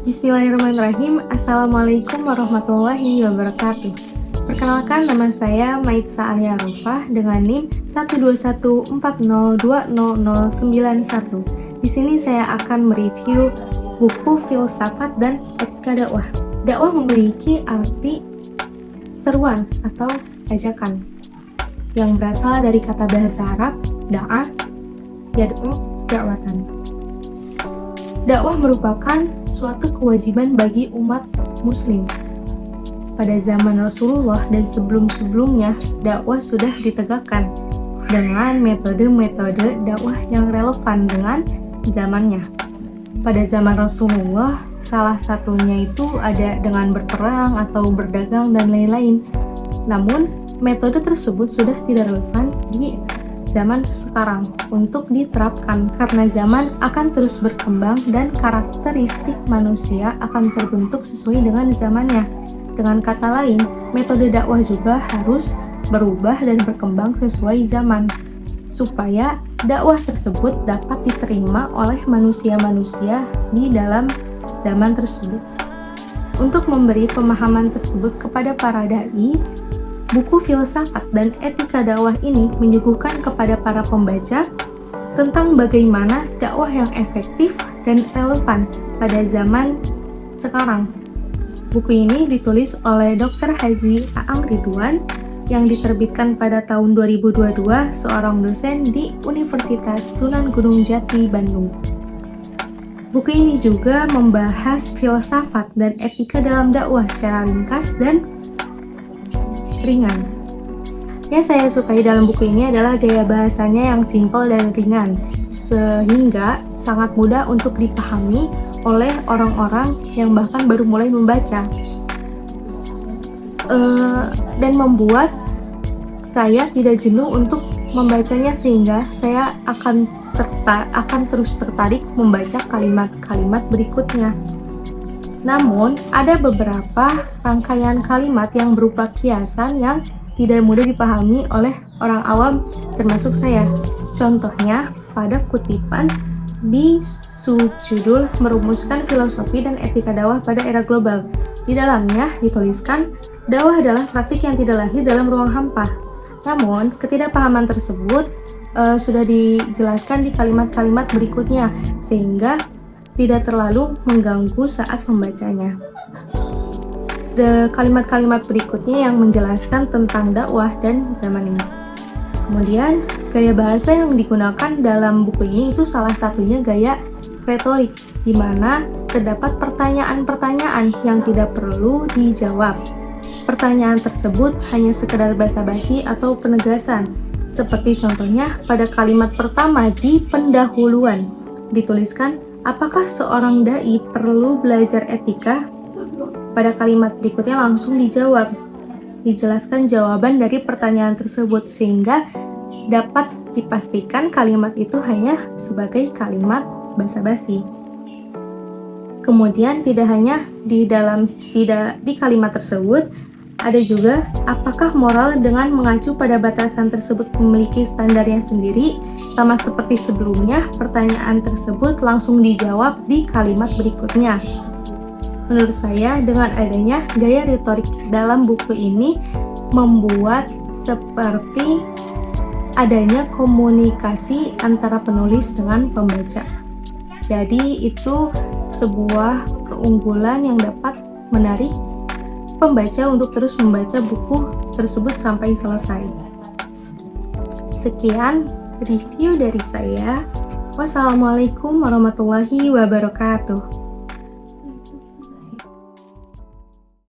Bismillahirrahmanirrahim. Assalamualaikum warahmatullahi wabarakatuh. Perkenalkan, nama saya Maitza Alia Arufah dengan NIM 12140200091. Di sini saya akan mereview buku Filsafat dan Etika Dakwah. Dakwah memiliki arti seruan atau ajakan yang berasal dari kata bahasa Arab da'a, yad'u, da'watan. Dakwah merupakan suatu kewajiban bagi umat muslim. Pada zaman Rasulullah dan sebelum-sebelumnya, dakwah sudah ditegakkan dengan metode-metode dakwah yang relevan dengan zamannya. Pada zaman Rasulullah, salah satunya itu ada dengan berperang atau berdagang dan lain-lain. Namun, metode tersebut sudah tidak relevan di zaman sekarang untuk diterapkan karena zaman akan terus berkembang dan karakteristik manusia akan terbentuk sesuai dengan zamannya. Dengan kata lain, metode dakwah juga harus berubah dan berkembang sesuai zaman supaya dakwah tersebut dapat diterima oleh manusia-manusia di dalam zaman tersebut. Untuk memberi pemahaman tersebut kepada para dai, buku Filsafat dan Etika Dakwah ini menyuguhkan kepada para pembaca tentang bagaimana dakwah yang efektif dan relevan pada zaman sekarang. Buku ini ditulis oleh Dr. Haji Aang Ridwan yang diterbitkan pada tahun 2022, seorang dosen di Universitas Sunan Gunung Jati, Bandung. Buku ini juga membahas filsafat dan etika dalam dakwah secara ringkas dan ringan. Yang saya sukai dalam buku ini adalah gaya bahasanya yang simpel dan ringan, sehingga sangat mudah untuk dipahami oleh orang-orang yang bahkan baru mulai membaca, dan membuat saya tidak jenuh untuk membacanya, sehingga saya akan terus tertarik membaca kalimat-kalimat berikutnya. Namun, ada beberapa rangkaian kalimat yang berupa kiasan yang tidak mudah dipahami oleh orang awam, termasuk saya. Contohnya, pada kutipan di subjudul Merumuskan Filosofi dan Etika Dakwah pada Era Global. Di dalamnya dituliskan, dakwah adalah praktik yang tidak lahir dalam ruang hampa. Namun, ketidakpahaman tersebut sudah dijelaskan di kalimat-kalimat berikutnya, sehingga tidak terlalu mengganggu saat membacanya. Kalimat-kalimat berikutnya yang menjelaskan tentang dakwah dan zaman ini. Kemudian, gaya bahasa yang digunakan dalam buku ini itu salah satunya gaya retorik, di mana terdapat pertanyaan-pertanyaan yang tidak perlu dijawab. Pertanyaan tersebut hanya sekedar basa-basi atau penegasan, seperti contohnya pada kalimat pertama di pendahuluan dituliskan, apakah seorang dai perlu belajar etika? Pada kalimat berikutnya langsung dijelaskan jawaban dari pertanyaan tersebut, sehingga dapat dipastikan kalimat itu hanya sebagai kalimat basa-basi. Kemudian tidak hanya di kalimat tersebut, ada juga apakah moral dengan mengacu pada batasan tersebut memiliki standarnya sendiri. Sama seperti sebelumnya, pertanyaan tersebut langsung dijawab di kalimat berikutnya. Menurut saya, dengan adanya gaya retorik dalam buku ini membuat seperti adanya komunikasi antara penulis dengan pembaca. Jadi itu sebuah keunggulan yang dapat menarik pembaca untuk terus membaca buku tersebut sampai selesai. Sekian review dari saya. Wassalamualaikum warahmatullahi wabarakatuh.